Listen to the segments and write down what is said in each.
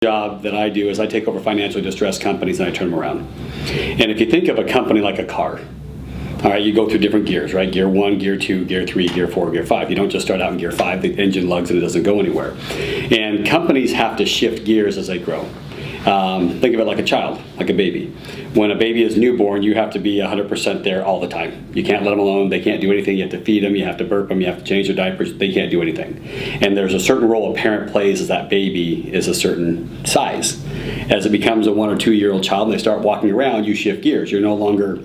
Job that I do is I take over financially distressed companies and I turn them around. And if you think of a company like a car, all right, you go through different gears, right? Gear 1, Gear 2, Gear 3, Gear 4, Gear 5. You don't just start out in Gear 5, the engine lugs and it doesn't go anywhere. And companies have to shift gears as they grow. Think of it like a child, like a baby. When a baby is newborn, you have to be 100% there all the time. You can't let them alone. They can't do anything. You have to feed them. You have to burp them. You have to change their diapers. They can't do anything. And there's a certain role a parent plays as that baby is a certain size. As it becomes a 1 or 2 year old child and they start walking around, you shift gears. You're no longer,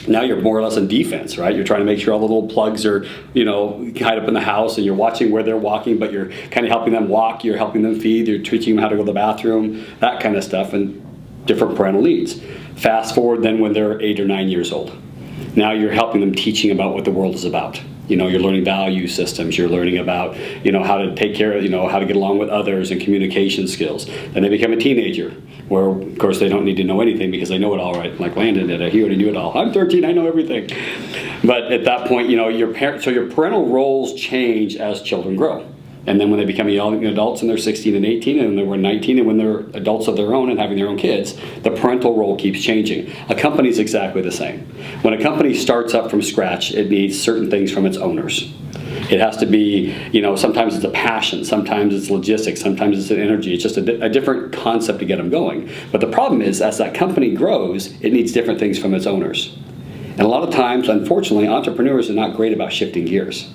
now you're more or less in defense, right? You're trying to make sure all the little plugs are, hide up in the house, and you're watching where they're walking, but you're kind of helping them walk, you're helping them feed, you're teaching them how to go to the bathroom, that kind of stuff, and different parental needs. Fast forward then when they're 8 or 9 years old. Now you're helping them, teaching about what the world is about. You're learning value systems, you're learning about, how to take care of, how to get along with others and communication skills. Then they become a teenager, where of course they don't need to know anything because they know it all, right? Like Landon did, he already knew it all. I'm 13, I know everything. But at that point, your parental roles change as children grow. And then when they become young adults and they're 16 and 18 and then we're 19 and when they're adults of their own and having their own kids, the parental role keeps changing. A company is exactly the same. When a company starts up from scratch, it needs certain things from its owners. It has to be, sometimes it's a passion, sometimes it's logistics, sometimes it's an energy. It's just a different concept to get them going. But the problem is, as that company grows, it needs different things from its owners. And a lot of times, unfortunately, entrepreneurs are not great about shifting gears.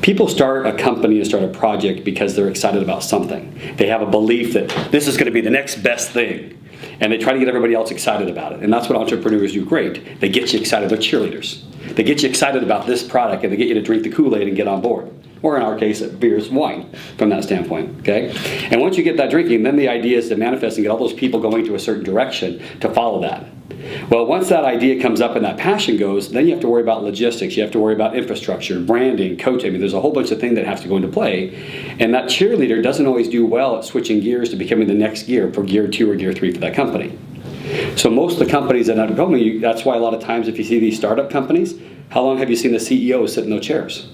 People start a company and start a project because they're excited about something. They have a belief that this is going to be the next best thing. And they try to get everybody else excited about it. And that's what entrepreneurs do great. They get you excited. They're cheerleaders. They get you excited about this product and they get you to drink the Kool-Aid and get on board. Or in our case, beer's wine from that standpoint, okay? And once you get that drinking, then the idea is to manifest and get all those people going to a certain direction to follow that. Well, once that idea comes up and that passion goes, then you have to worry about logistics, you have to worry about infrastructure, branding, coaching. There's a whole bunch of things that have to go into play. And that cheerleader doesn't always do well at switching gears to becoming the next gear for Gear 2 or Gear 3 for that company. So most of the companies that end up going, that's why a lot of times if you see these startup companies, how long have you seen the CEOs sit in those chairs?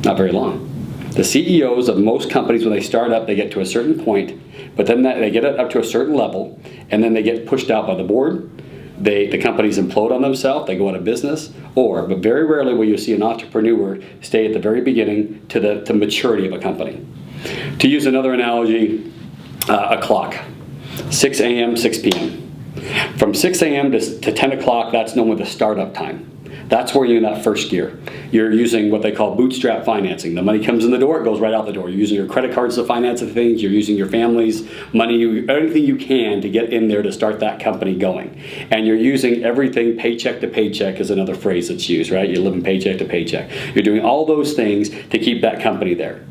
Not very long. The CEOs of most companies, when they start up, they get to a certain point, but then they get it up to a certain level, and then they get pushed out by the board. The companies implode on themselves, they go out of business, but very rarely will you see an entrepreneur stay at the very beginning to maturity of a company. To use another analogy, a clock, 6 a.m., 6 p.m. From 6 a.m. to 10 o'clock, that's known as the startup time. That's where you're in that first gear. You're using what they call bootstrap financing. The money comes in the door, it goes right out the door. You're using your credit cards to finance the things. You're using your family's money, everything you can to get in there to start that company going. And you're using everything paycheck to paycheck is another phrase that's used, right? You're living paycheck to paycheck. You're doing all those things to keep that company there.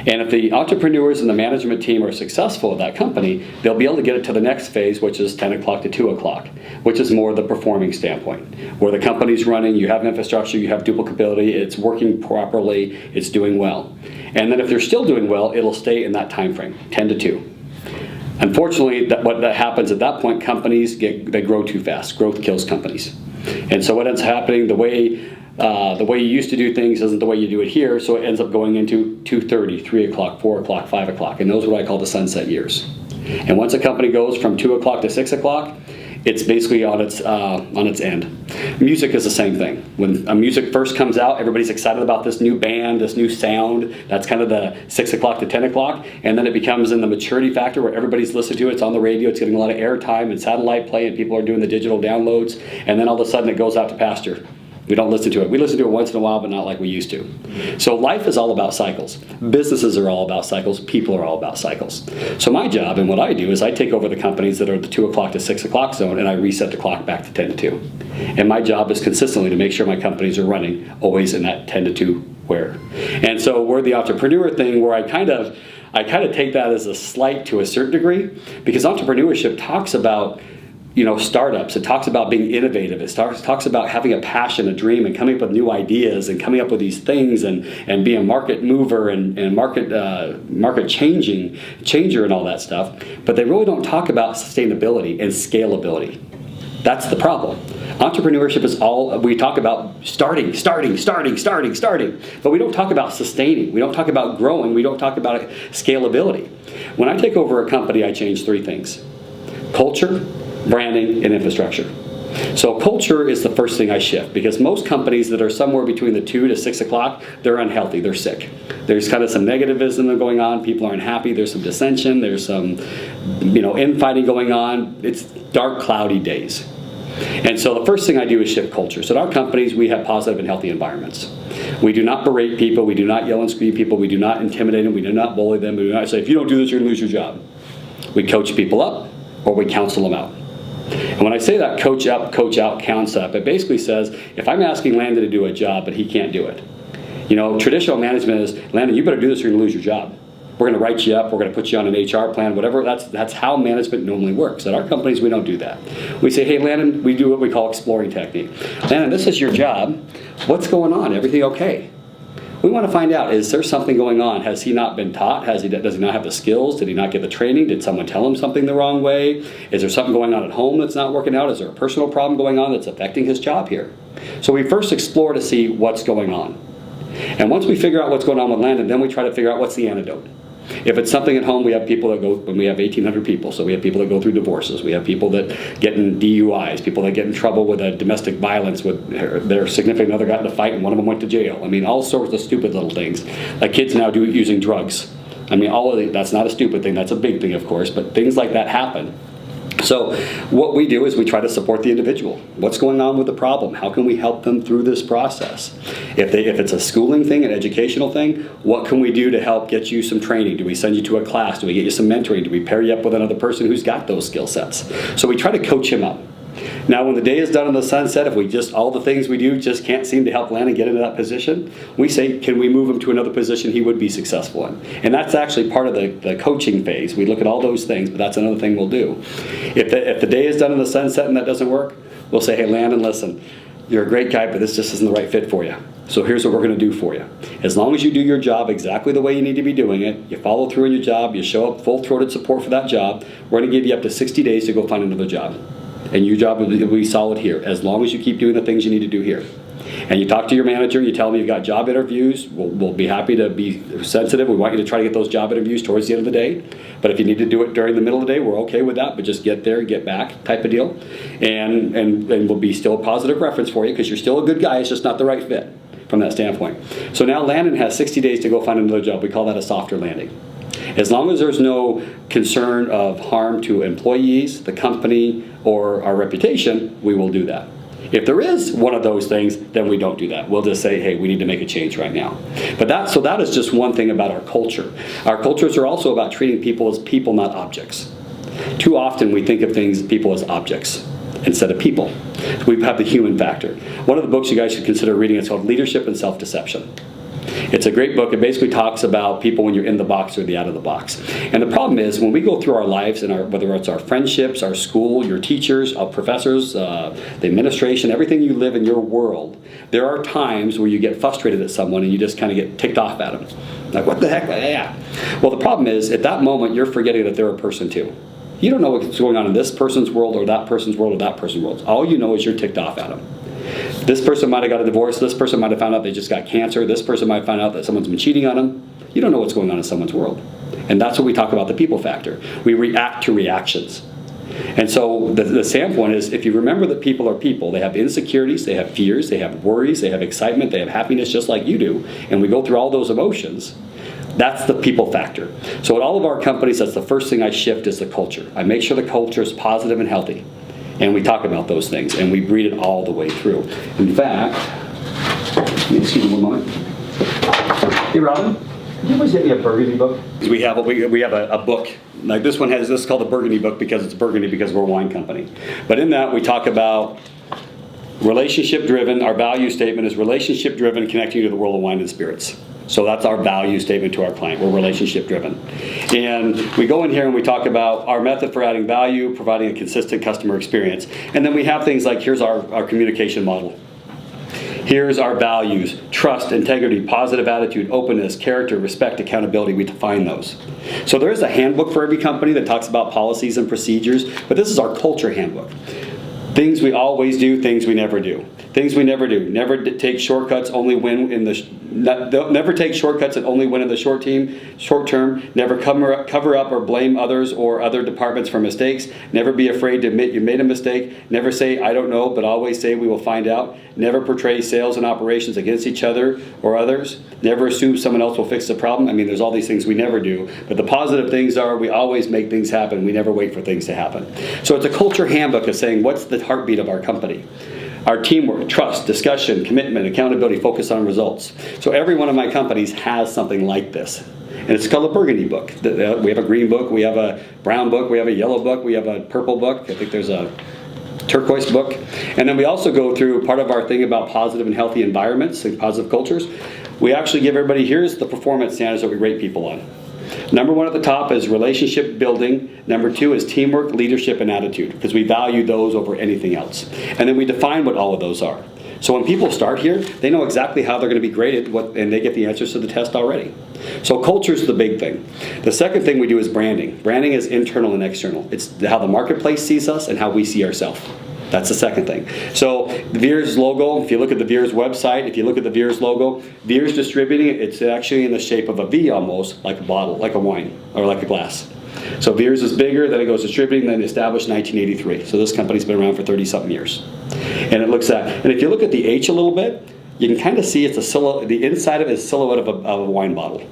And if the entrepreneurs and the management team are successful at that company, they'll be able to get it to the next phase, which is 10 o'clock to 2 o'clock, which is more the performing standpoint, where the company's running, you have infrastructure, you have duplicability, it's working properly, it's doing well. And then if they're still doing well, it'll stay in that time frame, 10 to 2. Unfortunately, what happens at that point, companies they grow too fast. Growth kills companies. And so what ends up happening, the way you used to do things isn't the way you do it here, so it ends up going into 2:30, 3 o'clock, 4 o'clock, 5 o'clock, and those are what I call the sunset years. And once a company goes from 2 o'clock to 6 o'clock, it's basically on its end. Music is the same thing. When music first comes out, everybody's excited about this new band, this new sound. That's kind of the 6 o'clock to 10 o'clock, and then it becomes in the maturity factor where everybody's listening to it. It's on the radio, it's getting a lot of airtime and satellite play, and people are doing the digital downloads, and then all of a sudden it goes out to pasture. We don't listen to it. We listen to it once in a while, but not like we used to. So life is all about cycles. Businesses are all about cycles. People are all about cycles. So my job and what I do is I take over the companies that are the 2 o'clock to 6 o'clock zone, and I reset the clock back to 10 to 2. And my job is consistently to make sure my companies are running always in that 10 to 2 where. And so we're the entrepreneur thing where I kind of take that as a slight to a certain degree, because entrepreneurship talks about startups. It talks about being innovative. It talks about having a passion, a dream, and coming up with new ideas and coming up with these things and being a market mover and market changer and all that stuff. But they really don't talk about sustainability and scalability. That's the problem. Entrepreneurship is all, we talk about starting, but we don't talk about sustaining. We don't talk about growing. We don't talk about scalability. When I take over a company, I change three things: culture, branding, and infrastructure. So culture is the first thing I shift, because most companies that are somewhere between the 2 to 6 o'clock, they're unhealthy, they're sick. There's kind of some negativism going on, people aren't happy, there's some dissension, there's some infighting going on. It's dark, cloudy days. And so the first thing I do is shift culture. So at our companies, we have positive and healthy environments. We do not berate people, we do not yell and scream people, we do not intimidate them, we do not bully them, we do not say, if you don't do this, you're gonna lose your job. We coach people up, or we counsel them out. And when I say that coach up, coach out concept, it basically says, if I'm asking Landon to do a job, but he can't do it. Traditional management is, Landon, you better do this or you're gonna lose your job. We're gonna write you up, we're gonna put you on an HR plan, whatever. That's how management normally works. At our companies, we don't do that. We say, hey, Landon, we do what we call exploring technique. Landon, this is your job. What's going on? Everything okay? We want to find out, is there something going on? Has he not been taught? Does he not have the skills? Did he not get the training? Did someone tell him something the wrong way? Is there something going on at home that's not working out? Is there a personal problem going on that's affecting his job here? So we first explore to see what's going on. And once we figure out what's going on with Landon, then we try to figure out what's the antidote. If it's something at home, we have people that go, when we have 1,800 people, so we have people that go through divorces, we have people that get in DUIs, people that get in trouble with domestic violence, with their significant other got in a fight and one of them went to jail. All sorts of stupid little things. Like kids now using drugs. That's not a stupid thing, that's a big thing, of course, but things like that happen. So what we do is we try to support the individual. What's going on with the problem? How can we help them through this process? If it's a schooling thing, an educational thing, what can we do to help get you some training? Do we send you to a class? Do we get you some mentoring? Do we pair you up with another person who's got those skill sets? So we try to coach him up. Now, when the day is done in the sunset, if all the things we do just can't seem to help Landon get into that position, we say, can we move him to another position he would be successful in? And that's actually part of the coaching phase. We look at all those things, but that's another thing we'll do. If the day is done in the sunset and that doesn't work, we'll say, hey, Landon, listen, you're a great guy, but this just isn't the right fit for you. So here's what we're going to do for you. As long as you do your job exactly the way you need to be doing it, you follow through on your job, you show up full-throated support for that job, we're going to give you up to 60 days to go find another job. And your job will be solid here, as long as you keep doing the things you need to do here. And you talk to your manager, you tell them you've got job interviews, we'll be happy to be sensitive. We want you to try to get those job interviews towards the end of the day. But if you need to do it during the middle of the day, we're okay with that, but just get there, get back type of deal. And we'll be still a positive reference for you, because you're still a good guy, it's just not the right fit from that standpoint. So now Landon has 60 days to go find another job. We call that a softer landing. As long as there's no concern of harm to employees, the company, or our reputation, we will do that. If there is one of those things, then we don't do that. We'll just say, hey, we need to make a change right now. But that is just one thing about our culture. Our cultures are also about treating people as people, not objects. Too often we think of people as objects instead of people. We have the human factor. One of the books you guys should consider reading is called Leadership and Self-Deception. It's a great book. It basically talks about people when you're in the box or the out of the box. And the problem is, when we go through our lives, and whether it's our friendships, our school, your teachers, our professors, the administration, everything you live in your world, there are times where you get frustrated at someone and you just kind of get ticked off at them. Like, what the heck? Yeah. Well, the problem is, at that moment, you're forgetting that they're a person too. You don't know what's going on in this person's world or that person's world or that person's world. All you know is you're ticked off at them. This person might have got a divorce. This person might have found out they just got cancer. This person might find out that someone's been cheating on them. You don't know what's going on in someone's world. And that's what we talk about, the people factor. We react to reactions. And so the standpoint is, if you remember that people are people, they have insecurities, they have fears, they have worries, they have excitement, they have happiness just like you do, and we go through all those emotions, that's the people factor. So at all of our companies, that's the first thing I shift is the culture. I make sure the culture is positive and healthy. And we talk about those things, and we read it all the way through. In fact, excuse me one moment. Hey, Robin, can you always get me a burgundy book? We have a book. Like this one this is called the Burgundy book because it's burgundy because we're a wine company. But in that, we talk about relationship-driven. Our value statement is relationship-driven, connecting you to the world of wine and spirits. So that's our value statement to our client. We're relationship driven. And we go in here and we talk about our method for adding value, providing a consistent customer experience. And then we have things like, here's our communication model. Here's our values: trust, integrity, positive attitude, openness, character, respect, accountability. We define those. So there is a handbook for every company that talks about policies and procedures, but this is our culture handbook. Things we always do, things we never do. Things we never do. Never take shortcuts, only win in the never take shortcuts and only win in the short term. Never cover up or blame others or other departments for mistakes. Never be afraid to admit you made a mistake. Never say I don't know, but always say we will find out. Never portray sales and operations against each other or others. Never assume someone else will fix the problem. I mean, there's all these things we never do, but the positive things are we always make things happen. We never wait for things to happen. So it's a culture handbook of saying what's the heartbeat of our company. Our teamwork, trust, discussion, commitment, accountability, focus on results. So every one of my companies has something like this. And it's called a burgundy book. We have a green book, we have a brown book, we have a yellow book, we have a purple book. I think there's a turquoise book. And then we also go through part of our thing about positive and healthy environments and positive cultures. We actually give everybody, here's the performance standards that we rate people on. Number 1 at the top is relationship building. Number 2 is teamwork, leadership, and attitude, because we value those over anything else. And then we define what all of those are. So when people start here, they know exactly how they're going to be graded, and they get the answers to the test already. So culture is the big thing. The second thing we do is branding. Branding is internal and external. It's how the marketplace sees us and how we see ourselves. That's the second thing. So the Veers logo, if you look at the Veers website, if you look at the Veers logo, Veers Distributing, it's actually in the shape of a V almost, like a bottle, like a wine, or like a glass. So Veers is bigger, then it goes distributing, then established 1983. So this company's been around for 30-something years. And it looks at, and if you look at the H a little bit, you can kind of see it's the inside of it is a silhouette of a wine bottle.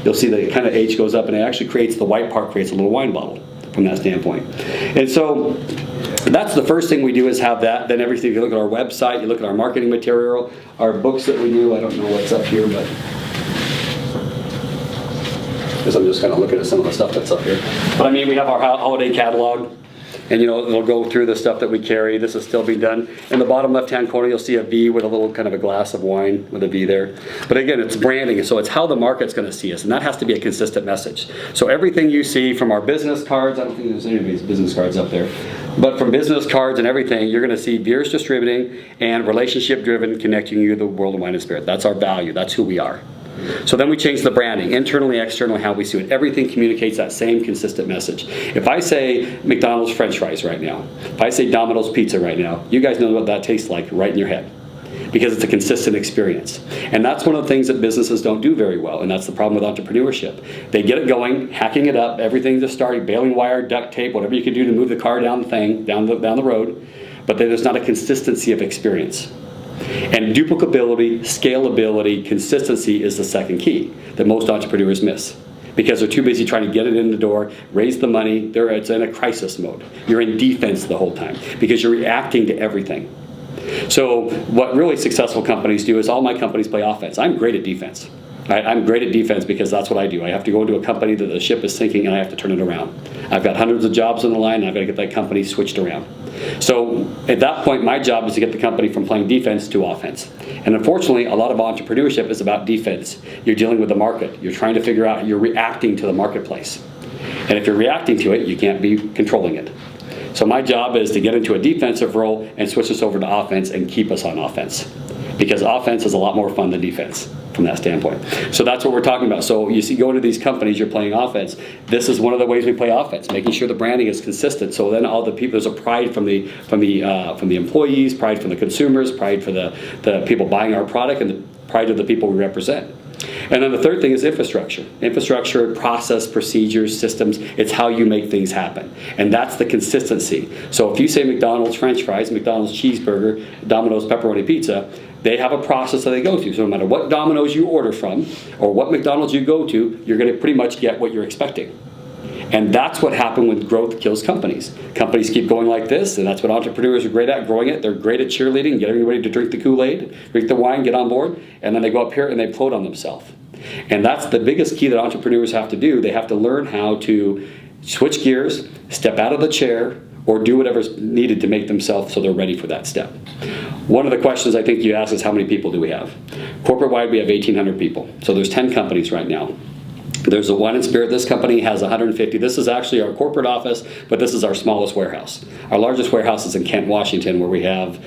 You'll see the kind of H goes up and it actually creates, the white part creates a little wine bottle from that standpoint. And so that's the first thing we do is have that. Then everything, if you look at our website, you look at our marketing material, our books that we do, I don't know what's up here, but because I'm just kind of looking at some of the stuff that's up here. But I mean, we have our holiday catalog, and it'll go through the stuff that we carry. This is still being done. In the bottom left-hand corner, you'll see a V with a little kind of a glass of wine with a V there. But again, it's branding, so it's how the market's going to see us, and that has to be a consistent message. So everything you see from our business cards, I don't think there's anybody's business cards up there, but from business cards and everything, you're going to see Veers Distributing and relationship-driven, connecting you to the world of wine and spirit. That's our value. That's who we are. So then we change the branding, internally, externally, how we see it. Everything communicates that same consistent message. If I say McDonald's French fries right now, if I say Domino's Pizza right now, you guys know what that tastes like right in your head, because it's a consistent experience. And that's one of the things that businesses don't do very well, and that's the problem with entrepreneurship. They get it going, hacking it up, everything just starting, baling wire, duct tape, whatever you can do to move the car down the road, but there's not a consistency of experience. And duplicability, scalability, consistency is the second key that most entrepreneurs miss, because they're too busy trying to get it in the door, raise the money. It's in a crisis mode. You're in defense the whole time because you're reacting to everything. So what really successful companies do is all my companies play offense. I'm great at defense. I'm great at defense because that's what I do. I have to go into a company that the ship is sinking and I have to turn it around. I've got hundreds of jobs on the line and I've got to get that company switched around. So at that point, my job is to get the company from playing defense to offense. And unfortunately, a lot of entrepreneurship is about defense. You're dealing with the market. You're trying to figure out, you're reacting to the marketplace. And if you're reacting to it, you can't be controlling it. So my job is to get into a defensive role and switch us over to offense and keep us on offense. Because offense is a lot more fun than defense from that standpoint. So that's what we're talking about. So you see, go to these companies, you're playing offense. This is one of the ways we play offense, making sure the branding is consistent. So then all the people, there's a pride from the employees, pride from the consumers, pride for the people buying our product, and the pride of the people we represent. And then the third thing is infrastructure. Infrastructure, process, procedures, systems, it's how you make things happen. And that's the consistency. So if you say McDonald's French fries, McDonald's cheeseburger, Domino's pepperoni pizza, they have a process that they go through. So no matter what Domino's you order from or what McDonald's you go to, you're going to pretty much get what you're expecting. And that's what happened when growth kills companies. Companies keep going like this, and that's what entrepreneurs are great at, growing it. They're great at cheerleading, get everybody to drink the Kool-Aid, drink the wine, get on board, and then they go up here and they implode on themselves. And that's the biggest key that entrepreneurs have to do. They have to learn how to switch gears, step out of the chair, or do whatever's needed to make themselves so they're ready for that step. One of the questions I think you ask is how many people do we have? Corporate-wide, we have 1,800 people. So there's 10 companies right now. There's a Wine and Spirit. This company has 150. This is actually our corporate office, but this is our smallest warehouse. Our largest warehouse is in Kent, Washington, where we have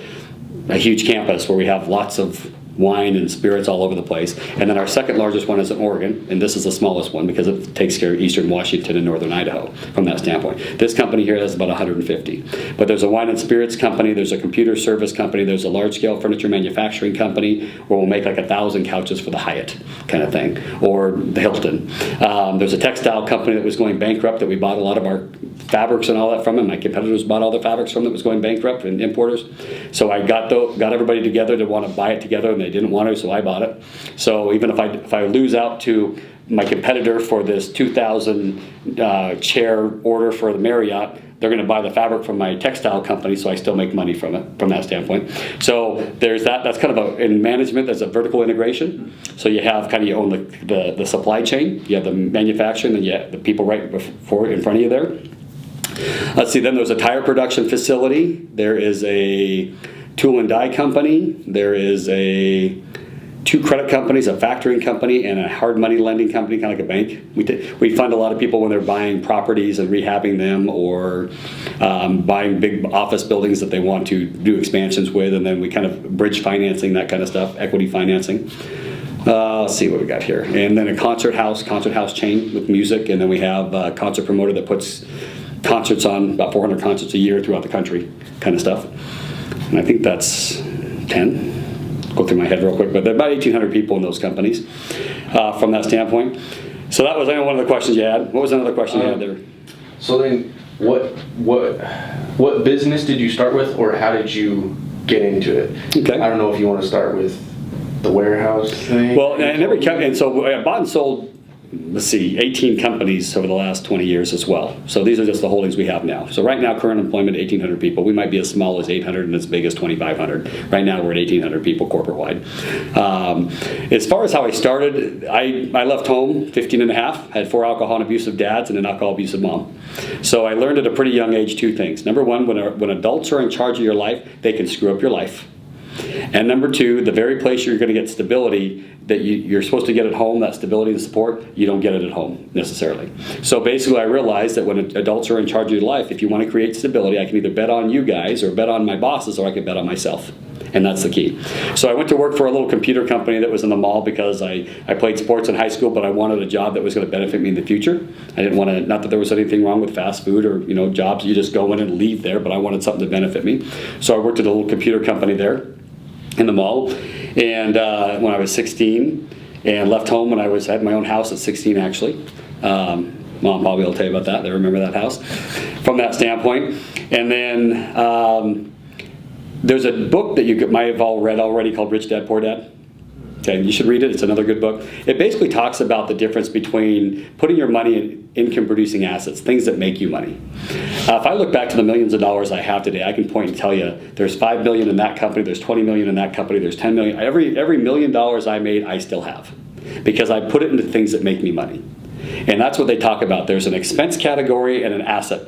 a huge campus where we have lots of wine and spirits all over the place. And then our second largest one is in Oregon, and this is the smallest one because it takes care of eastern Washington and northern Idaho from that standpoint. This company here has about 150. But there's a wine and spirits company, there's a computer service company, there's a large-scale furniture manufacturing company where we'll make like 1,000 couches for the Hyatt kind of thing, or the Hilton. There's a textile company that was going bankrupt that we bought a lot of our fabrics and all that from, and my competitors bought all the fabrics from that was going bankrupt, and importers. So I got everybody together to want to buy it together, and they didn't want to, so I bought it. So even if I lose out to my competitor for this 2,000 chair order for the Marriott, they're going to buy the fabric from my textile company, so I still make money from it, from that standpoint. So there's that. That's kind of in management, there's a vertical integration. So you have you own the supply chain, you have the manufacturing, and you have the people right before in front of you there. Let's see, then there's a tire production facility. There is a tool and die company. There is two credit companies, a factoring company and a hard money lending company, kind of like a bank. We fund a lot of people when they're buying properties and rehabbing them, or buying big office buildings that they want to do expansions with, and then we kind of bridge financing, that kind of stuff, equity financing. Let's see what we got here. And then a concert house chain with music, and then we have a concert promoter that puts concerts on, about 400 concerts a year throughout the country, kind of stuff. And I think that's 10. Go through my head real quick, but there are about 1,800 people in those companies from that standpoint. So that was, I know, one of the questions you had. What was another question you had there? So then, what business did you start with, or how did you get into it? Okay. I don't know if you want to start with the warehouse thing. Well, and so I bought and sold, let's see, 18 companies over the last 20 years as well. So these are just the holdings we have now. So right now, current employment, 1,800 people. We might be as small as 800 and as big as 2,500. Right now, we're at 1,800 people corporate-wide. As far as how I started, I left home 15 and a half, had 4 alcohol and abusive dads and an alcohol abusive mom. So I learned at a pretty young age 2 things. Number one, when adults are in charge of your life, they can screw up your life. And number 2, the very place you're going to get stability that you're supposed to get at home, that stability and support, you don't get it at home necessarily. So basically I realized that when adults are in charge of your life, if you want to create stability, I can either bet on you guys or bet on my bosses, or I can bet on myself. And that's the key. So I went to work for a little computer company that was in the mall because I played sports in high school, but I wanted a job that was going to benefit me in the future. I didn't want to, not that there was anything wrong with fast food or jobs you just go in and leave there, but I wanted something to benefit me. So I worked at a little computer company there in the mall, and when I was 16, and left home when I had my own house at 16 actually. Mom probably will tell you about that. They remember that house from that standpoint. And then there's a book that you might have all read already called Rich Dad Poor Dad. Okay, you should read it. It's another good book. It basically talks about the difference between putting your money in income-producing assets, things that make you money. If I look back to the millions of dollars I have today, I can point and tell you there's $5 million in that company, there's $20 million in that company, there's $10 million. Every $1 million I made, I still have, because I put it into things that make me money. And that's what they talk about. There's an expense category and an asset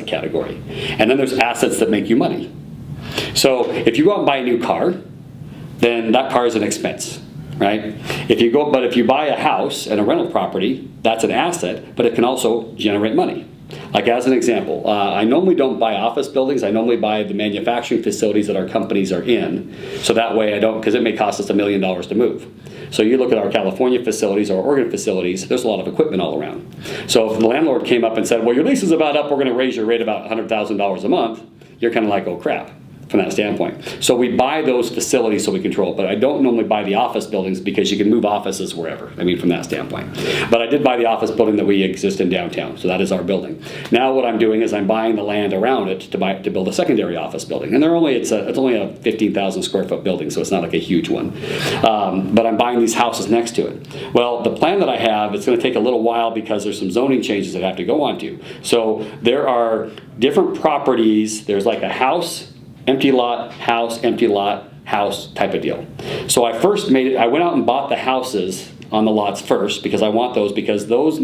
category. And then there's assets that make you money. So if you go out and buy a new car, then that car is an expense, right? But if you buy a house and a rental property, that's an asset, but it can also generate money. Like as an example, I normally don't buy office buildings. I normally buy the manufacturing facilities that our companies are in. So that way I don't, because it may cost us $1 million to move. So you look at our California facilities, our Oregon facilities, there's a lot of equipment all around. So if the landlord came up and said, well, your lease is about up, we're going to raise your rate about $100,000 a month, you're kind of like, oh crap. From that standpoint. So we buy those facilities so we control it, but I don't normally buy the office buildings because you can move offices wherever, from that standpoint. But I did buy the office building that we exist in downtown, so that is our building. Now what I'm doing is I'm buying the land around it to build a secondary office building. And it's only a 15,000 square foot building, so it's not like a huge one. But I'm buying these houses next to it. Well, the plan that I have, it's going to take a little while because there's some zoning changes that I have to go on to. So there are different properties, there's like a house, empty lot, house type of deal. So I first I went out and bought the houses on the lots first because I want those, because those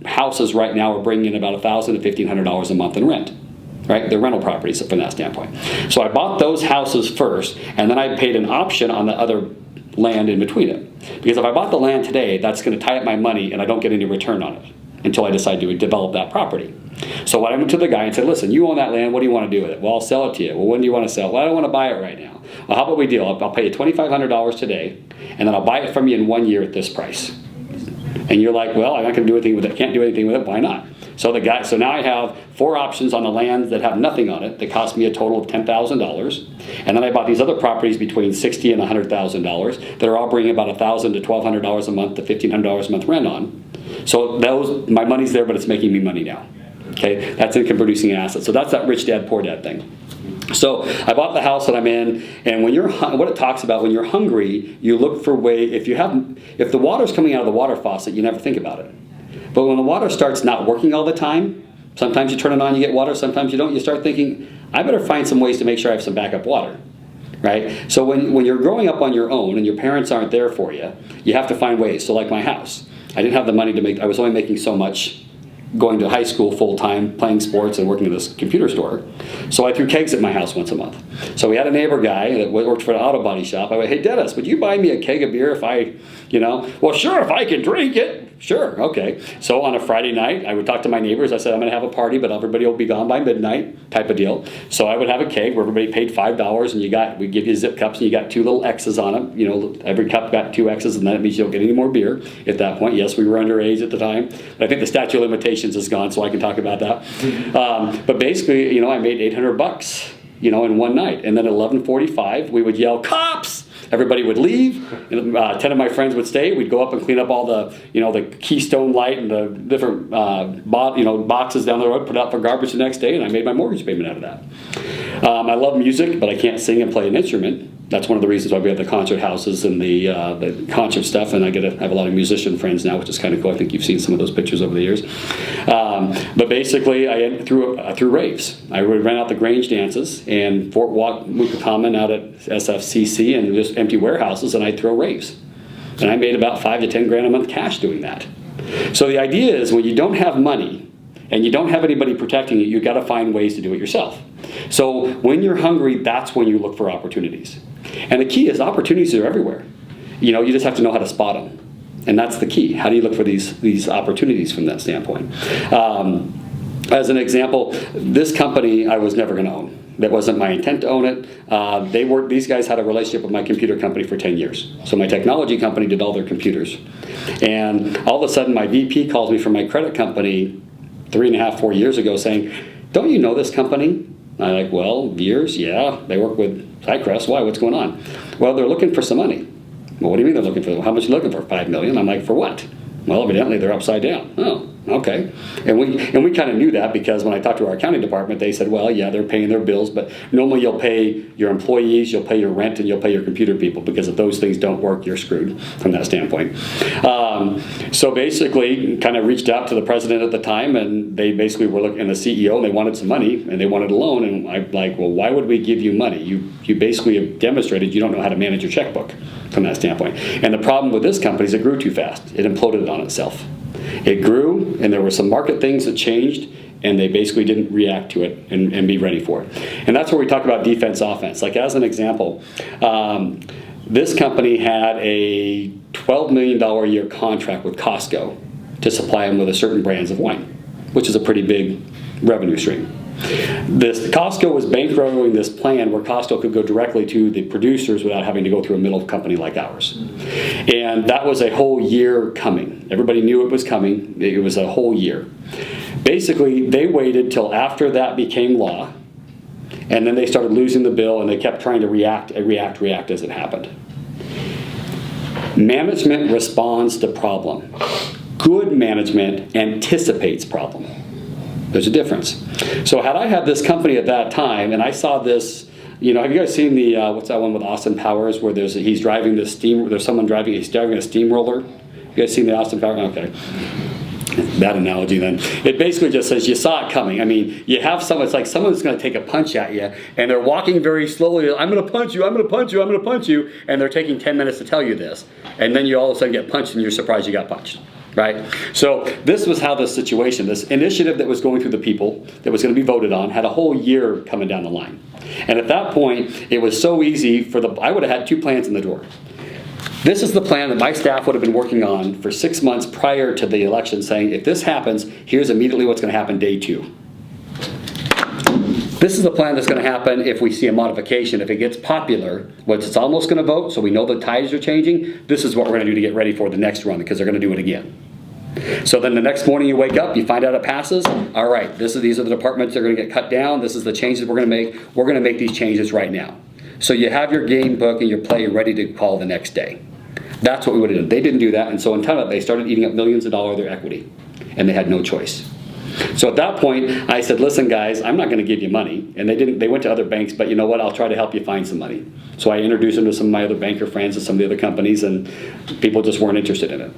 houses right now are bringing in about $1,000 to $1,500 a month in rent. Right? They're rental properties from that standpoint. So I bought those houses first, and then I paid an option on the other land in between it. Because if I bought the land today, that's going to tie up my money and I don't get any return on it until I decide to develop that property. So when I went to the guy and said, listen, you own that land, what do you want to do with it? Well, I'll sell it to you. Well, when do you want to sell it? Well, I don't want to buy it right now. Well, how about we deal? I'll pay you $2,500 today, and then I'll buy it from you in 1 year at this price. And you're like, well, I'm not going to do anything with it. Can't do anything with it. Why not? So now I have 4 options on the land that have nothing on it that cost me a total of $10,000. And then I bought these other properties between $60,000 and $100,000 that are all bringing about $1,000 to $1,200 a month to $1,500 a month rent on. So my money's there, but it's making me money now. Okay, that's income producing asset. So that's that rich dad, poor dad thing. So I bought the house that I'm in, and what it talks about, when you're hungry, you look for if the water's coming out of the water faucet, you never think about it. But when the water starts not working all the time, sometimes you turn it on, you get water, sometimes you don't, you start thinking, I better find some ways to make sure I have some backup water. Right? So when you're growing up on your own and your parents aren't there for you, you have to find ways. So like my house, I didn't have the money to I was only making so much going to high school full-time, playing sports and working at this computer store. So I threw kegs at my house once a month. So we had a neighbor guy that worked for an auto body shop. I went, hey Dennis, would you buy me a keg of beer if well sure, if I can drink it. Sure, okay. So on a Friday night, I would talk to my neighbors. I said, I'm gonna have a party, but everybody will be gone by midnight, type of deal. So I would have a keg where everybody paid $5 and we'd give you zip cups and you got 2 little X's on them. Every cup got 2 X's, and that means you don't get any more beer at that point. Yes, we were underage at the time, but I think the statute of limitations is gone, so I can talk about that. But basically, I made $800, in one night. And then at 11:45, we would yell, cops! Everybody would leave, and 10 of my friends would stay. We'd go up and clean up all the, the Keystone Light and the different, boxes down the road, put out for garbage the next day, and I made my mortgage payment out of that. I love music, but I can't sing and play an instrument. That's one of the reasons why we have the concert houses and the concert stuff, and I have a lot of musician friends now, which is kind of cool. I think you've seen some of those pictures over the years. But basically, I threw raves. I would rent out the Grange dances and Fort Walker Common out at SFCC and just empty warehouses, and I'd throw raves. And I made about $5 to $10 grand a month cash doing that. So the idea is, when you don't have money and you don't have anybody protecting you, you've got to find ways to do it yourself. So when you're hungry, that's when you look for opportunities. And the key is, opportunities are everywhere. You just have to know how to spot them. And that's the key. How do you look for these opportunities from that standpoint? As an example, this company I was never going to own. That wasn't my intent to own it. These guys had a relationship with my computer company for 10 years. So my technology company did all their computers. And all of a sudden, my VP calls me from my credit company 3.5, 4 years ago saying, don't you know this company? I'm like, well, years, yeah. They work with Cycrest. Why? What's going on? Well, they're looking for some money. Well, what do you mean they're looking for? How much are you looking for? $5 million. I'm like, for what? Well, evidently they're upside down. Oh, okay. And we kind of knew that, because when I talked to our accounting department, they said, well, yeah, they're paying their bills, but normally you'll pay your employees, you'll pay your rent, and you'll pay your computer people, because if those things don't work, you're screwed from that standpoint. So basically, kind of reached out to the president at the time, and they basically were looking, and the CEO, and they wanted some money, and they wanted a loan, and I'm like, well, why would we give you money? You basically have demonstrated you don't know how to manage your checkbook from that standpoint. And the problem with this company is it grew too fast. It imploded on itself. It grew, and there were some market things that changed, and they basically didn't react to it and be ready for it. And that's where we talk about defense, offense. Like, as an example, this company had a $12 million a year contract with Costco to supply them with a certain brands of wine, which is a pretty big revenue stream. Costco was bankrolling this plan where Costco could go directly to the producers without having to go through a middle company like ours. And that was a whole year coming. Everybody knew it was coming. It was a whole year. Basically, they waited till after that became law, and then they started losing the bill, and they kept trying to react as it happened. Management responds to problem. Good management anticipates problem. There's a difference. So had I had this company at that time, and I saw this, have you guys seen the, what's that one with Austin Powers, where he's driving a steamroller? You guys seen the Austin Powers? Okay. Bad analogy then. It basically just says you saw it coming. I mean, you have someone, it's like someone's going to take a punch at you, and they're walking very slowly. I'm going to punch you, I'm going to punch you, I'm going to punch you. And they're taking 10 minutes to tell you this. And then you all of a sudden get punched, and you're surprised you got punched. Right? So this was how this initiative that was going through the people, that was going to be voted on, had a whole year coming down the line. And at that point, it was so easy I would have had 2 plans in the drawer. This is the plan that my staff would have been working on for 6 months prior to the election, saying, if this happens, here's immediately what's going to happen day 2. This is the plan that's going to happen if we see a modification. If it gets popular, once it's almost going to vote, so we know the tides are changing, this is what we're going to do to get ready for the next run, because they're going to do it again. So then the next morning you wake up, you find out it passes. All right, these are the departments that are going to get cut down. This is the changes we're going to make. We're going to make these changes right now. So you have your game book and your play ready to call the next day. That's what we would have done. They didn't do that, and so in time they started eating up millions of dollars of their equity, and they had no choice. So at that point, I said, listen guys, I'm not going to give you money. And they went to other banks, but you know what, I'll try to help you find some money. So I introduced them to some of my other banker friends and some of the other companies, and people just weren't interested in it.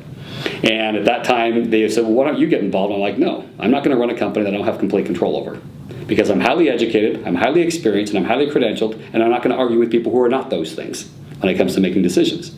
And at that time, they said, well, why don't you get involved? I'm like, no, I'm not going to run a company that I don't have complete control over. Because I'm highly educated, I'm highly experienced, and I'm highly credentialed, and I'm not going to argue with people who are not those things when it comes to making decisions.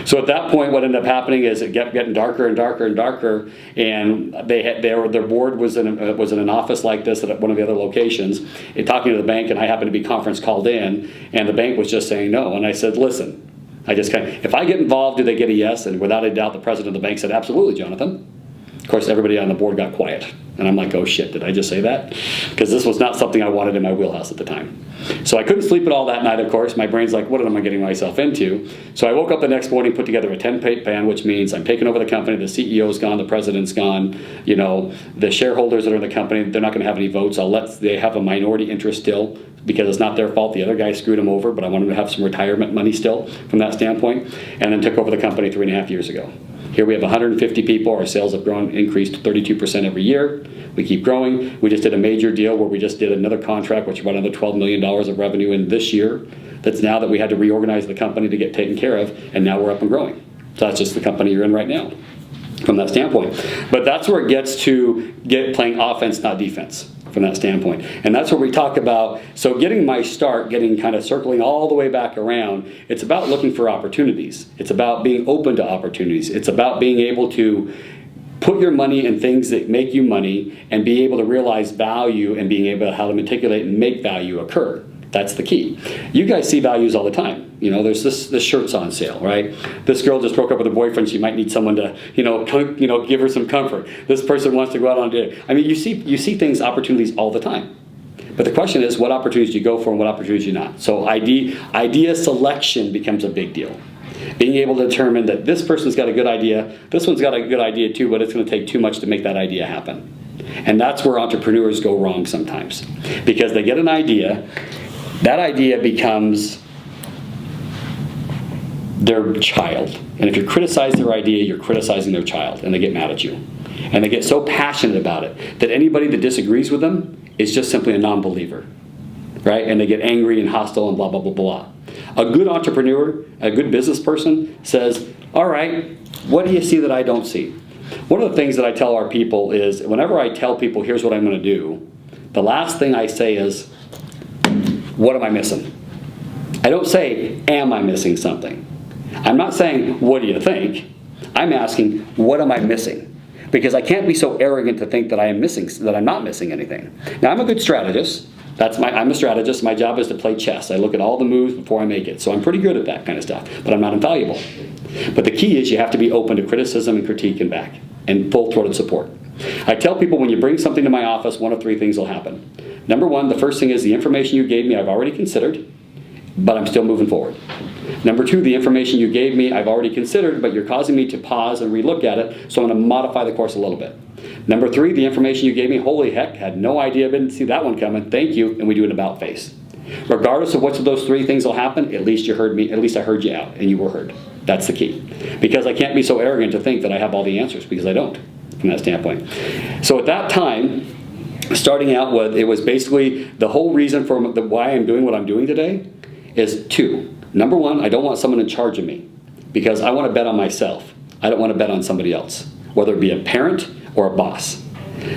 So at that point, what ended up happening is it kept getting darker and darker and darker, and their board was in an office like this at one of the other locations, and talking to the bank, and I happened to be conference called in, and the bank was just saying no. And I said, listen, if I get involved, do they get a yes? And without a doubt, the president of the bank said, absolutely, Jonathan. Of course, everybody on the board got quiet. And I'm like, oh shit, did I just say that? Because this was not something I wanted in my wheelhouse at the time. So I couldn't sleep at all that night, of course. My brain's like, what am I getting myself into? So I woke up the next morning, put together a 10-page plan, which means I'm taking over the company, the CEO's gone, the president's gone, the shareholders that are in the company, they're not gonna have any votes. They have a minority interest still, because it's not their fault. The other guy screwed them over, but I want them to have some retirement money still from that standpoint. And then took over the company 3.5 years ago. Here we have 150 people. Our sales have increased 32% every year. We keep growing. We just did a major deal where we just did another contract, which brought another $12 million of revenue in this year. That's now that we had to reorganize the company to get taken care of, and now we're up and growing. So that's just the company you're in right now from that standpoint. But that's where it gets to playing offense, not defense, from that standpoint. And that's where we talk about, so getting my start, getting kind of circling all the way back around, it's about looking for opportunities. It's about being open to opportunities. It's about being able to put your money in things that make you money and be able to realize value and being able to how to manipulate and make value occur. That's the key. You guys see values all the time. There's this shirt's on sale, right? This girl just broke up with her boyfriend. She might need someone to, give her some comfort. This person wants to go out on a date. I mean, you see things, opportunities all the time. But the question is, what opportunities do you go for and what opportunities do you not? So idea selection becomes a big deal. Being able to determine that this person's got a good idea, this one's got a good idea too, but it's going to take too much to make that idea happen. And that's where entrepreneurs go wrong sometimes. Because they get an idea, that idea becomes their child. And if you criticize their idea, you're criticizing their child, and they get mad at you. And they get so passionate about it that anybody that disagrees with them is just simply a non-believer, right? And they get angry and hostile and blah, blah, blah, blah. A good entrepreneur, a good business person says, all right, what do you see that I don't see? One of the things that I tell our people is, whenever I tell people, here's what I'm going to do, the last thing I say is, what am I missing? I don't say, am I missing something? I'm not saying, what do you think? I'm asking, what am I missing? Because I can't be so arrogant to think that I'm not missing anything. Now, I'm a good strategist. I'm a strategist. My job is to play chess. I look at all the moves before I make it. So I'm pretty good at that kind of stuff, but I'm not infallible. But the key is you have to be open to criticism and critique and back, and full-throated support. I tell people, when you bring something to my office, one of three things will happen. Number one, the first thing is the information you gave me I've already considered, but I'm still moving forward. Number two, the information you gave me I've already considered, but you're causing me to pause and relook at it, so I'm going to modify the course a little bit. Number three, the information you gave me, holy heck, had no idea, didn't see that one coming, thank you, and we do an about face. Regardless of which of those three things will happen, at least you heard me, at least I heard you out, and you were heard. That's the key. Because I can't be so arrogant to think that I have all the answers, because I don't, from that standpoint. So at that time, starting out with, it was basically the whole reason for why I'm doing what I'm doing today is two. Number one, I don't want someone in charge of me, because I want to bet on myself. I don't want to bet on somebody else, whether it be a parent or a boss.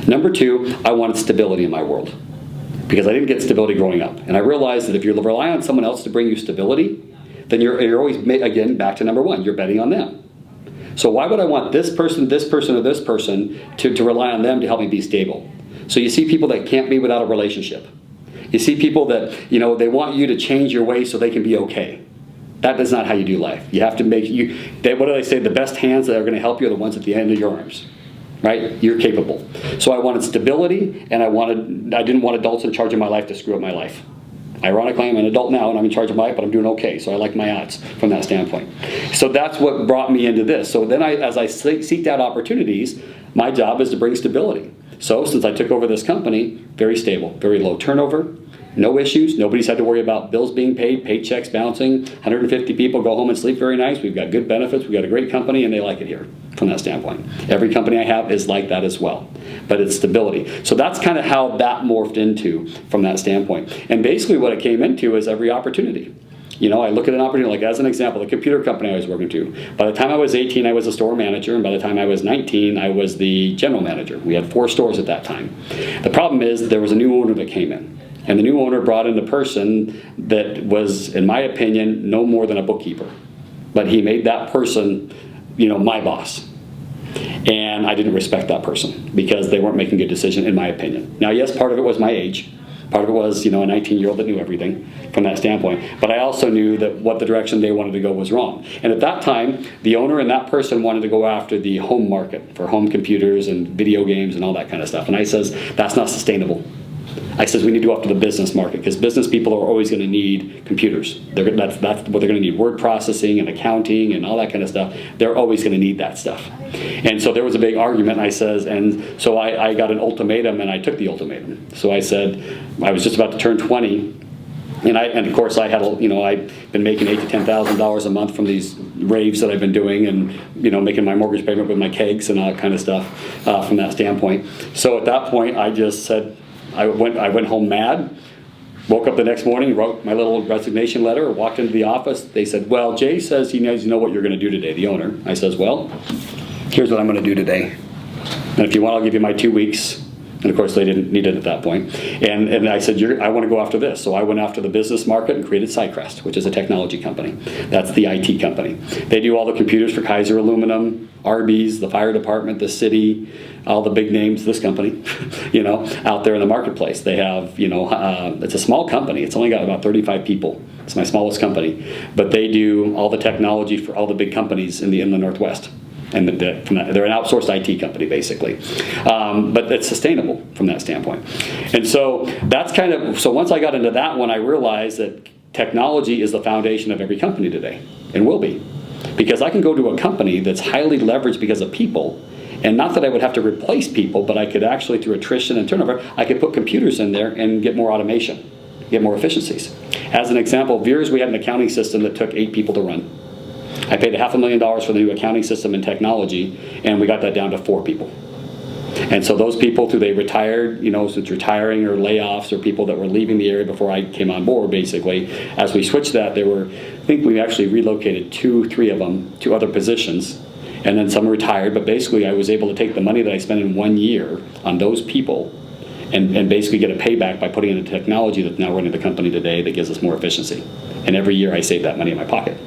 Number two, I wanted stability in my world, because I didn't get stability growing up. And I realized that if you rely on someone else to bring you stability, then you're always, again, back to number one, you're betting on them. So why would I want this person, or this person to rely on them to help me be stable? So you see people that can't be without a relationship. You see people that, they want you to change your ways so they can be okay. That is not how you do life. You have to what do they say? The best hands that are going to help you are the ones at the end of your arms, right? You're capable. So I wanted stability, and I didn't want adults in charge of my life to screw up my life. Ironically, I'm an adult now and I'm in charge of my life, but I'm doing okay. So I like my odds from that standpoint. So that's what brought me into this. So then as I seeked out opportunities, my job is to bring stability. So since I took over this company, very stable, very low turnover, no issues. Nobody's had to worry about bills being paid, paychecks bouncing, 150 people go home and sleep very nice. We've got good benefits. We've got a great company, and they like it here from that standpoint. Every company I have is like that as well, but it's stability. So that's kind of how that morphed into from that standpoint. And basically what it came into is every opportunity. You know, I look at an opportunity, like as an example, the computer company I was working to. By the time I was 18, I was a store manager, and by the time I was 19, I was the general manager. We had 4 stores at that time. The problem is there was a new owner that came in. And the new owner brought in a person that was, in my opinion, no more than a bookkeeper. But he made that person, you know, my boss. And I didn't respect that person because they weren't making good decisions, in my opinion. Now, yes, part of it was my age. Part of it was, you know, a 19-year-old that knew everything from that standpoint. But I also knew that what the direction they wanted to go was wrong. And at that time, the owner and that person wanted to go after the home market for home computers and video games and all that kind of stuff. And I says, that's not sustainable. I says we need to go after the business market because business people are always going to need computers. That's what they're going to need. Word processing and accounting and all that kind of stuff. They're always going to need that stuff. And so there was a big argument. I says, and so I got an ultimatum, and I took the ultimatum. So I said I was just about to turn 20. And of course I had, you know, I've been making $8,000 to $10,000 a month from these raves that I've been doing, and you know, making my mortgage payment with my kegs and all that kind of stuff from that standpoint. So at that point, I just said, I went home mad. Woke up the next morning, wrote my little resignation letter, walked into the office. They said, "Well, Jay says he knows you know what you're going to do today." The owner. I says, "Well, here's what I'm going to do today. And if you want, I'll give you my 2 weeks." And of course, they didn't need it at that point. And I said, I want to go after this. So I went after the business market and created SideCrest, which is a technology company. That's the IT company. They do all the computers for Kaiser Aluminum, Arby's, the fire department, the city, all the big names, this company, you know, out there in the marketplace. They have, you know, it's a small company. It's only got about 35 people. It's my smallest company. But they do all the technology for all the big companies in the Northwest. And they're an outsourced IT company, basically. But it's sustainable from that standpoint. And so that's kind of, so once I got into that one, I realized that technology is the foundation of every company today, and will be. Because I can go to a company that's highly leveraged because of people, and not that I would have to replace people, but I could actually, through attrition and turnover, I could put computers in there and get more automation, get more efficiencies. As an example, Veers, we had an accounting system that took 8 people to run. I paid $500,000 for the new accounting system and technology, and we got that down to 4 people. And so those people, they retired, you know, since retiring or layoffs or people that were leaving the area before I came on board, basically. As we switched that, I think we actually relocated 3 of them to other positions, and then some retired. But basically, I was able to take the money that I spent in 1 year on those people and basically get a payback by putting in the technology that's now running the company today that gives us more efficiency. And every year I save that money in my pocket.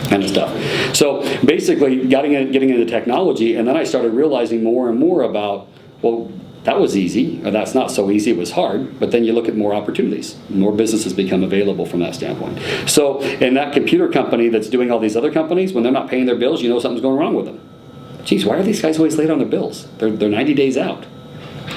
Kind of stuff. So basically getting into technology, and then I started realizing more and more about, well, that was easy, or that's not so easy, it was hard, but then you look at more opportunities. More businesses become available from that standpoint. So in that computer company that's doing all these other companies, when they're not paying their bills, you know something's going wrong with them. Geez, why are these guys always late on their bills? They're 90 days out.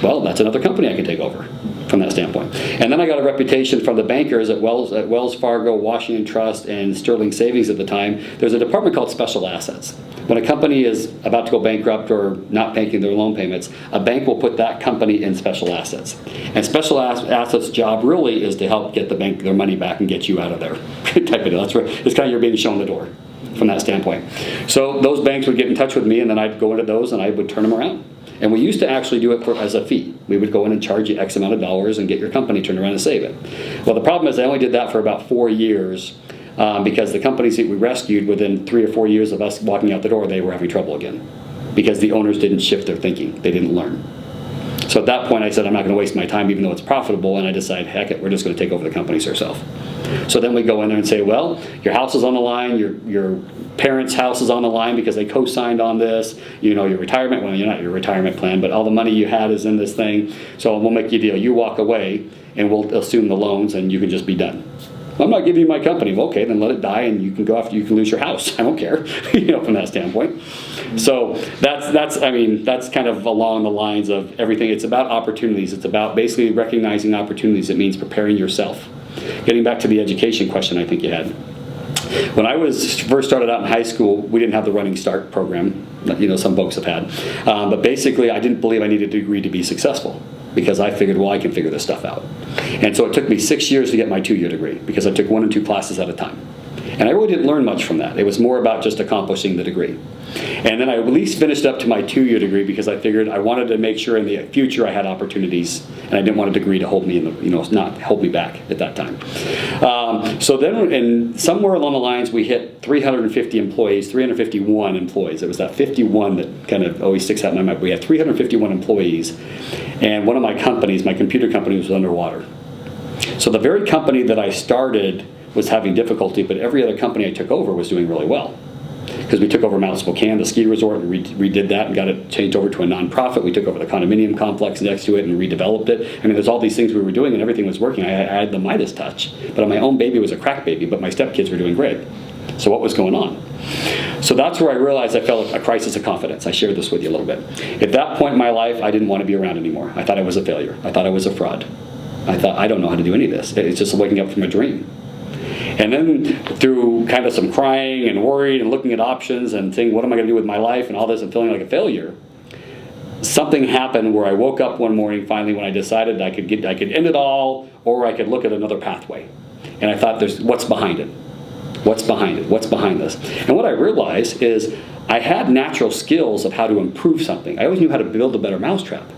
Well, that's another company I can take over from that standpoint. And then I got a reputation from the bankers at Wells Fargo, Washington Trust, and Sterling Savings at the time. There's a department called Special Assets. When a company is about to go bankrupt or not making their loan payments, a bank will put that company in special assets. And special assets' job really is to help get the bank their money back and get you out of there. Type of deal. That's where it's kind of you're being shown the door from that standpoint. So those banks would get in touch with me, and then I'd go into those and I would turn them around. And we used to actually do it as a fee. We would go in and charge you X amount of dollars and get your company turned around and save it. Well, the problem is I only did that for about 4 years because the companies that we rescued, within 3 or 4 years of us walking out the door, they were having trouble again because the owners didn't shift their thinking. They didn't learn. So at that point I said, I'm not going to waste my time even though it's profitable, and I decided, heck it, we're just going to take over the companies ourselves. So then we go in there and say, well, your house is on the line, your parents' house is on the line because they co-signed on this, you know, your retirement, well, you're not your retirement plan, but all the money you had is in this thing, so we'll make you a deal. You walk away and we'll assume the loans and you can just be done. I'm not giving you my company. Well, okay, then let it die, and you can go after, you can lose your house. I don't care, from that standpoint. So that's kind of along the lines of everything. It's about opportunities. It's about basically recognizing opportunities. It means preparing yourself. Getting back to the education question I think you had. When I first started out in high school, we didn't have the Running Start program that some folks have had. But basically, I didn't believe I needed a degree to be successful, because I figured, well, I can figure this stuff out. And so it took me 6 years to get my 2-year degree, because I took 1 and 2 classes at a time. And I really didn't learn much from that. It was more about just accomplishing the degree. And then I at least finished up to my 2-year degree, because I figured I wanted to make sure in the future I had opportunities, and I didn't want a degree to hold me not hold me back at that time. So then, and somewhere along the lines, we hit 351 employees. It was that 51 that kind of always sticks out in my mind. We had 351 employees, and one of my companies, my computer company, was underwater. So the very company that I started was having difficulty, but every other company I took over was doing really well. Because we took over Mount Spokane, the ski resort, and redid that and got it changed over to a nonprofit. We took over the condominium complex next to it and redeveloped it. I mean, there's all these things we were doing and everything was working. I had the Midas touch, but my own baby was a crack baby, but my stepkids were doing great. So what was going on? So that's where I realized I felt a crisis of confidence. I shared this with you a little bit. At that point in my life, I didn't want to be around anymore. I thought I was a failure. I thought I was a fraud. I thought, I don't know how to do any of this. It's just waking up from a dream. And then through kind of some crying and worried and looking at options and saying, what am I going to do with my life and all this, and feeling like a failure, something happened where I woke up one morning finally when I decided I could end it all, or I could look at another pathway. And I thought, what's behind it? What's behind it? What's behind this? And what I realized is I had natural skills of how to improve something. I always knew how to build a better mousetrap,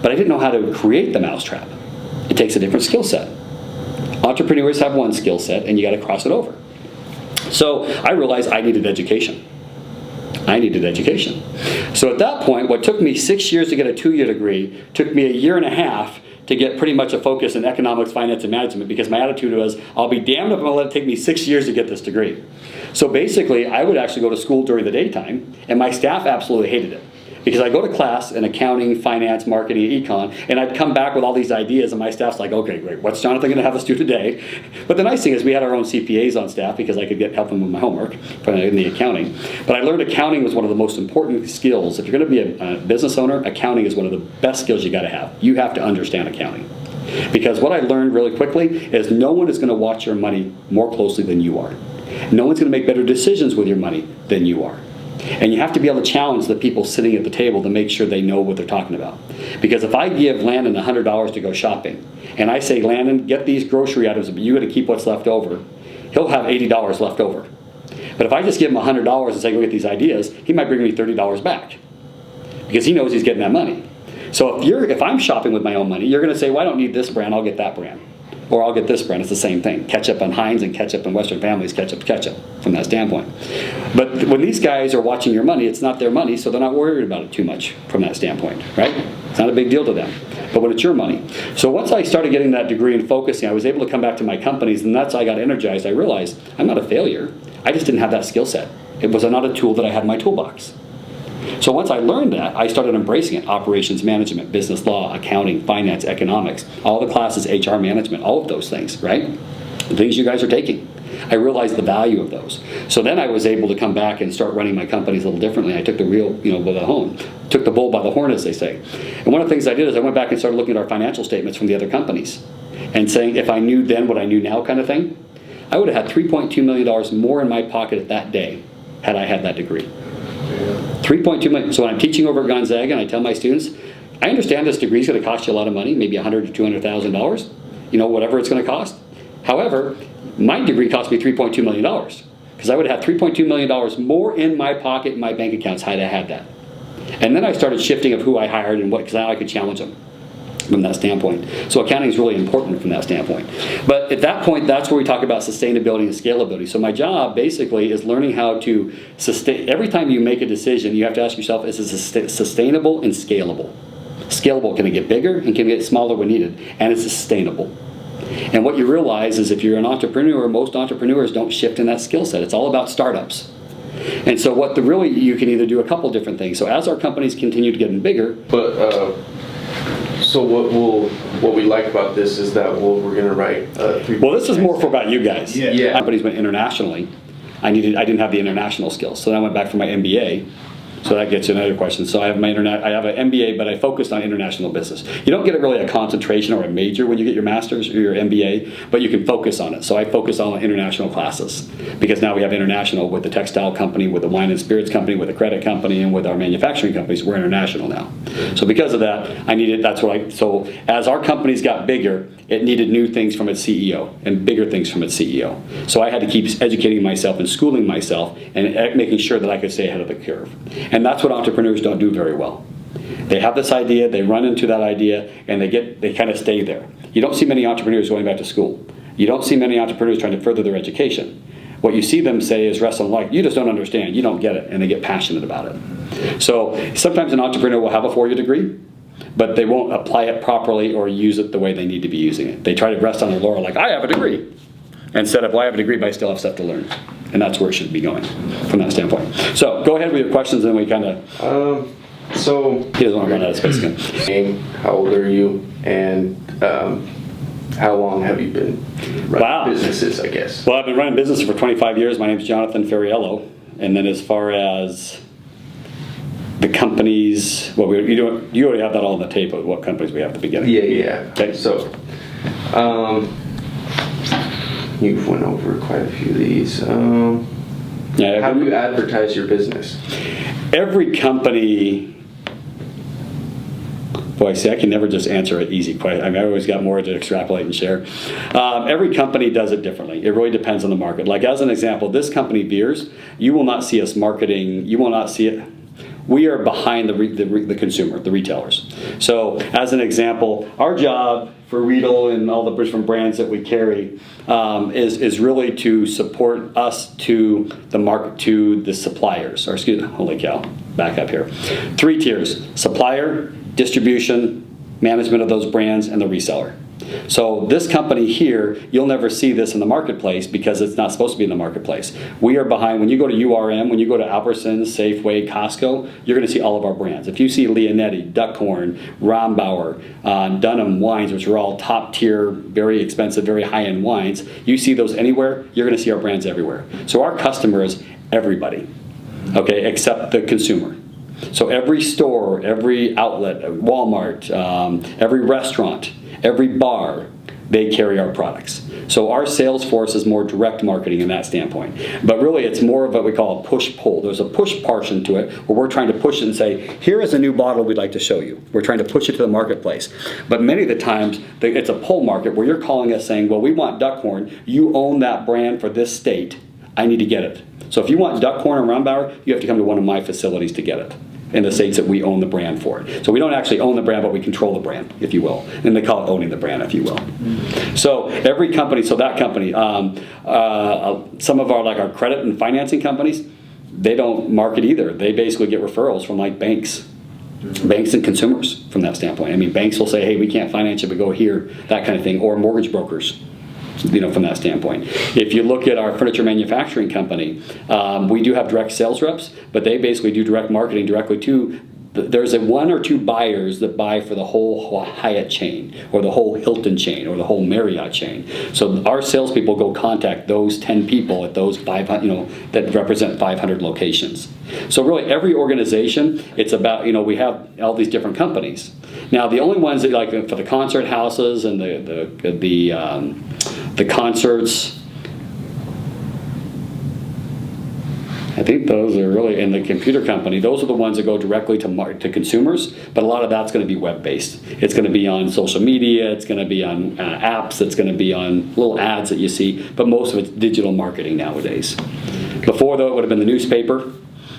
but I didn't know how to create the mousetrap. It takes a different skill set. Entrepreneurs have one skill set, and you got to cross it over. So I realized I needed education. So at that point, what took me 6 years to get a 2-year degree took me a year and a half to get pretty much a focus in economics, finance, and management, because my attitude was, I'll be damned if I'm going to let it take me 6 years to get this degree. So basically, I would actually go to school during the daytime, and my staff absolutely hated it. Because I go to class in accounting, finance, marketing, econ, and I'd come back with all these ideas, and my staff's like, okay, great, what's Jonathan going to have us do today? But the nice thing is we had our own CPAs on staff, because I could help them with my homework in the accounting. But I learned accounting was one of the most important skills. If you're going to be a business owner, accounting is one of the best skills you got to have. You have to understand accounting. Because what I learned really quickly is no one is going to watch your money more closely than you are. No one's going to make better decisions with your money than you are. And you have to be able to challenge the people sitting at the table to make sure they know what they're talking about. Because if I give Landon $100 to go shopping, and I say, Landon, get these grocery items, but you got to keep what's left over, he'll have $80 left over. But if I just give him $100 and say, go get these ideas, he might bring me $30 back. Because he knows he's getting that money. So if I'm shopping with my own money, you're going to say, well, I don't need this brand, I'll get that brand. Or I'll get this brand. It's the same thing. Ketchup and Heinz and ketchup and Western Families, ketchup from that standpoint. But when these guys are watching your money, it's not their money, so they're not worried about it too much from that standpoint, right? It's not a big deal to them. But when it's your money. So once I started getting that degree and focusing, I was able to come back to my companies, and that's how I got energized. I realized I'm not a failure. I just didn't have that skill set. It was not a tool that I had in my toolbox. So once I learned that, I started embracing it. Operations management, business law, accounting, finance, economics, all the classes, HR management, all of those things, right? The things you guys are taking. I realized the value of those. So then I was able to come back and start running my companies a little differently. I took the real, by the horn, took the bull by the horn, as they say. And one of the things I did is I went back and started looking at our financial statements from the other companies and saying, if I knew then what I knew now kind of thing, I would have had $3.2 million more in my pocket at that day had I had that degree. 3.2 million. So when I'm teaching over at Gonzaga and I tell my students, I understand this degree is going to cost you a lot of money, maybe $100,000 to $200,000, whatever it's going to cost. However, my degree cost me $3.2 million because I would have had $3.2 million more in my pocket in my bank accounts had I had that. And then I started shifting of who I hired and what, because now I could challenge them from that standpoint. So accounting is really important from that standpoint. But at that point, that's where we talk about sustainability and scalability. So my job basically is learning how to sustain. Every time you make a decision, you have to ask yourself, is it sustainable and scalable? Scalable, can it get bigger and can it get smaller when needed? And it's sustainable. And what you realize is if you're an entrepreneur, most entrepreneurs don't shift in that skill set. It's all about startups. And so you can either do a couple different things. So as our companies continue to get bigger. But, So what we like about this is that we're going to write 3. Well, this is more for about you guys. Yeah. Companies went internationally. I didn't have the international skills, so then I went back for my MBA. So that gets to another question. So I have I have an MBA, but I focused on international business. You don't get really a concentration or a major when you get your master's or your MBA, but you can focus on it. So I focus on international classes because now we have international with the textile company, with the wine and spirits company, with the credit company, and with our manufacturing companies. We're international now. So because of that, so as our companies got bigger, it needed new things from its CEO and bigger things from its CEO. So I had to keep educating myself and schooling myself and making sure that I could stay ahead of the curve. And that's what entrepreneurs don't do very well. They have this idea, they run into that idea, and they kind of stay there. You don't see many entrepreneurs going back to school. You don't see many entrepreneurs trying to further their education. What you see them say is rest on like, you just don't understand, you don't get it, and they get passionate about it. So sometimes an entrepreneur will have a 4-year degree, but they won't apply it properly or use it the way they need to be using it. They try to rest on their laurel like, I have a degree, instead of, well, I have a degree, but I still have stuff to learn. And that's where it should be going from that standpoint. So go ahead with your questions, and we kind of... So... He doesn't want to run out of space again. How old are you, and how long have you been running businesses, I guess? Well, I've been running businesses for 25 years. My name is Jonathan Ferriello. And then as far as the companies, well, you already have that all on the tape of what companies we have at the beginning. Yeah. Okay. So, you've went over quite a few of these. How do you advertise your business? Every company... Boy, see, I can never just answer an easy question. I mean, I always got more to extrapolate and share. Every company does it differently. It really depends on the market. Like as an example, this company, Beers, you will not see us marketing. You will not see it. We are behind the consumer, the retailers. So as an example, our job for Riedel and all the different brands that we carry is really to support us to the market, to the suppliers. Or excuse me, holy cow, back up here. 3 tiers: supplier, distribution, management of those brands, and the reseller. So this company here, you'll never see this in the marketplace because it's not supposed to be in the marketplace. We are behind. When you go to URM, when you go to Albertsons, Safeway, Costco, you're going to see all of our brands. If you see Leonetti, Duckhorn, Rombauer, Dunham wines, which are all top tier, very expensive, very high-end wines, you see those anywhere, you're going to see our brands everywhere. So our customer is everybody, okay, except the consumer. So every store, every outlet, Walmart, every restaurant, every bar, they carry our products. So our sales force is more direct marketing in that standpoint. But really it's more of what we call a push-pull. There's a push portion to it where we're trying to push it and say, here is a new bottle we'd like to show you. We're trying to push it to the marketplace. But many of the times it's a pull market where you're calling us saying, well, we want Duckhorn. You own that brand for this state. I need to get it. So if you want Duckhorn and Rombauer, you have to come to one of my facilities to get it in the states that we own the brand for. So we don't actually own the brand, but we control the brand, if you will. And they call it owning the brand, if you will. So every company, so that company, some of our credit and financing companies, they don't market either. They basically get referrals from like banks. Banks and consumers from that standpoint. I mean, banks will say, hey, we can't finance you, but go here, that kind of thing, or mortgage brokers. From that standpoint. If you look at our furniture manufacturing company, we do have direct sales reps, but they basically do direct marketing directly to, there's 1 or 2 buyers that buy for the whole Hyatt chain, or the whole Hilton chain, or the whole Marriott chain. So our salespeople go contact those 10 people at those 500, that represent 500 locations. So really every organization, it's about, we have all these different companies. Now the only ones that like for the concert houses and the concerts, I think those are really, in the computer company, those are the ones that go directly to consumers, but a lot of that's going to be web-based. It's going to be on social media, it's going to be on apps, it's going to be on little ads that you see, but most of it's digital marketing nowadays. Before, though, it would have been the newspaper.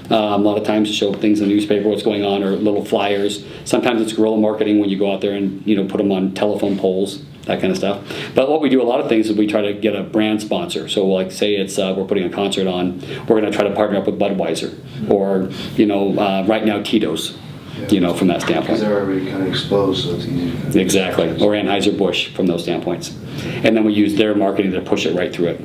A lot of times to show things in the newspaper, what's going on, or little flyers. Sometimes it's guerrilla marketing when you go out there and put them on telephone poles, that kind of stuff. But what we do a lot of things is we try to get a brand sponsor. So like say it's we're putting a concert on, we're going to try to partner up with Budweiser, or right now Tito's. From that standpoint. Because they're already kind of exposed, so it's easy. Exactly, or Anheuser-Busch from those standpoints. And then we use their marketing to push it right through it.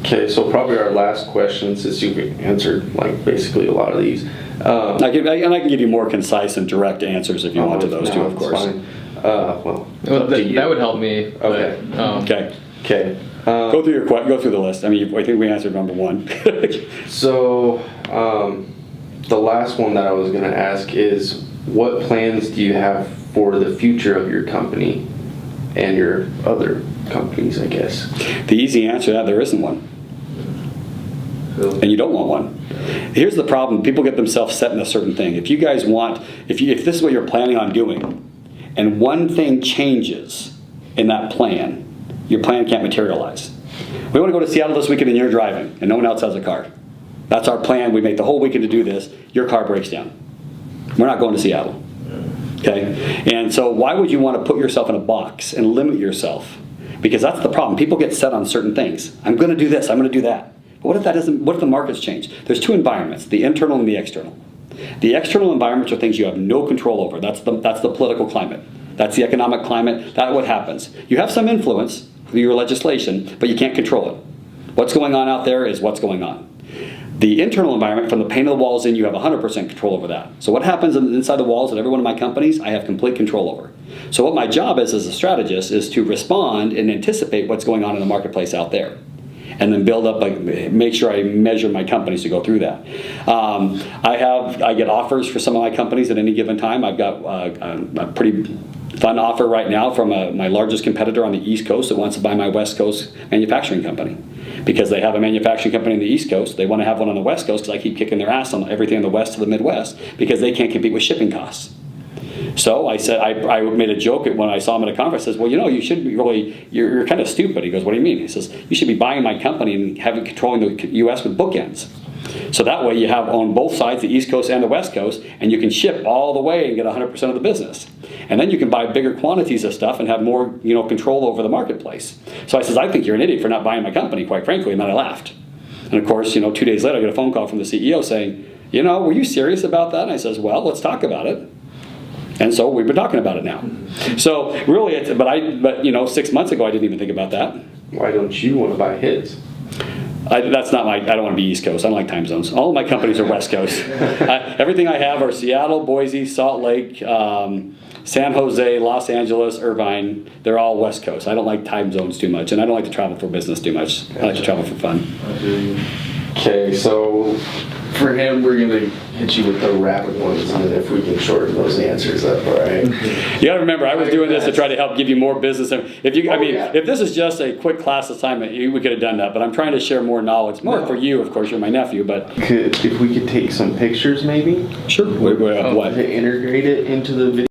Okay, so probably our last question, since you've answered like basically a lot of these. I can give you more concise and direct answers if you want to those too, of course. Fine. Well, that would help me. Okay. Okay. Okay. Go through the list. I mean, I think we answered number one. So, the last one that I was going to ask is, what plans do you have for the future of your company and your other companies, I guess? The easy answer to that, there isn't one. And you don't want one. Here's the problem. People get themselves set in a certain thing. If you guys want, if this is what you're planning on doing, and one thing changes in that plan, your plan can't materialize. We want to go to Seattle this weekend and you're driving, and no one else has a car. That's our plan. We make the whole weekend to do this. Your car breaks down. We're not going to Seattle. Okay? And so why would you want to put yourself in a box and limit yourself? Because that's the problem. People get set on certain things. I'm going to do this. I'm going to do that. But what if that doesn't? What if the markets change? There's two environments: the internal and the external. The external environments are things you have no control over. That's the political climate. That's the economic climate. That's what happens. You have some influence through your legislation, but you can't control it. What's going on out there is what's going on. The internal environment, from the paint of the walls in, you have 100% control over that. So what happens inside the walls at every one of my companies, I have complete control over. So what my job is as a strategist is to respond and anticipate what's going on in the marketplace out there. And then build up, make sure I measure my companies to go through that. I get offers for some of my companies at any given time. I've got a pretty fun offer right now from my largest competitor on the East Coast that wants to buy my West Coast manufacturing company. Because they have a manufacturing company on the East Coast, they want to have one on the West Coast because I keep kicking their ass on everything in the West to the Midwest because they can't compete with shipping costs. So I said, I made a joke when I saw him at a conference. I says, well, you should be really, you're kind of stupid. He goes, what do you mean? He says, you should be buying my company and controlling the U.S. with bookends. So that way you have on both sides, the East Coast and the West Coast, and you can ship all the way and get 100% of the business. And then you can buy bigger quantities of stuff and have more control over the marketplace. So I says, I think you're an idiot for not buying my company, quite frankly, and then I laughed. And of course, 2 days later, I get a phone call from the CEO saying, were you serious about that? And I says, well, let's talk about it. And so we've been talking about it now. So really, but 6 months ago, I didn't even think about that. Why don't you want to buy his? That's not I don't want to be East Coast. I don't like time zones. All of my companies are West Coast. Everything I have are Seattle, Boise, Salt Lake, San Jose, Los Angeles, Irvine. They're all West Coast. I don't like time zones too much, and I don't like to travel for business too much. I like to travel for fun. Okay, so for him, we're going to hit you with the rapid ones, and if we can shorten those answers up, all right? You got to remember, I was doing this to try to help give you more business. If this is just a quick class assignment, we could have done that. But I'm trying to share more knowledge, more for you. Of course, you're my nephew, but if we could take some pictures, maybe. Sure. What? To integrate it into the video.